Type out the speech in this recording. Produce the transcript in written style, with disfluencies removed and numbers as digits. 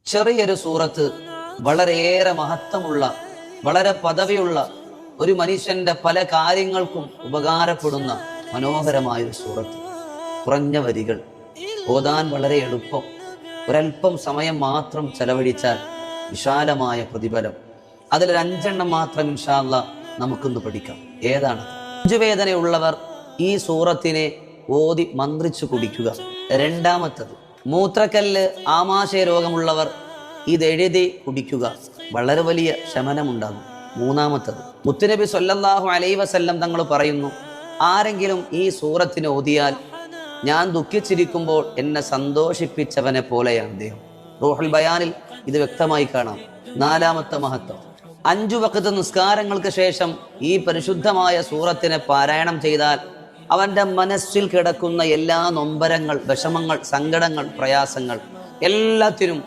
ചെറിയൊരു സൂറത്ത് വളരെയേറെ മഹത്വമുള്ള, വളരെ പദവിയുള്ള, ഒരു മനുഷ്യന്റെ പല കാര്യങ്ങൾക്കും ഉപകാരപ്പെടുന്ന മനോഹരമായ ഒരു സൂറത്ത്. കുറഞ്ഞ വരികൾ, ഓതാൻ വളരെ എളുപ്പം, ഒരല്പം സമയം മാത്രം ചെലവഴിച്ചാൽ വിശാലമായ പ്രതിഫലം. അതിലൊരു 5 മാത്രം ഇൻഷാ അല്ലാഹ് നമുക്കൊന്ന് പഠിക്കാം. ഏതാണ്? നെഞ്ചുവേദനയുള്ളവർ ഈ സൂറത്തിനെ ഓതി മന്ത്രിച്ചു കുടിക്കുക. രണ്ടാമത്തത്, മൂത്രക്കല്ല്, ആമാശയ രോഗമുള്ളവർ ഇതെഴുതി കുടിക്കുക, വളരെ വലിയ ശമനമുണ്ടാകും. മൂന്നാമത്തത്, മുത്തുനബി സ്വല്ലല്ലാഹു അലൈഹി വസല്ലം തങ്ങൾ പറയുന്നു, ആരെങ്കിലും ഈ സൂറത്തിനെ ഓതിയാൽ ഞാൻ ദുഃഖിച്ചിരിക്കുമ്പോൾ എന്നെ സന്തോഷിപ്പിച്ചവനെ പോലെയാണ് അദ്ദേഹം. റൂഹുൽ ബയാനിൽ ഇത് വ്യക്തമായി കാണാം. നാലാമത്തെ മഹത്വം, 5 വഖ്ത് നിസ്കാരങ്ങൾക്ക് ശേഷം ഈ പരിശുദ്ധമായ സൂറത്തിനെ പാരായണം ചെയ്താൽ അവന്റെ മനസ്സിൽ കിടക്കുന്ന എല്ലാ നൊമ്പരങ്ങൾ, വിഷമങ്ങൾ, സങ്കടങ്ങൾ, പ്രയാസങ്ങൾ എല്ലാത്തിനും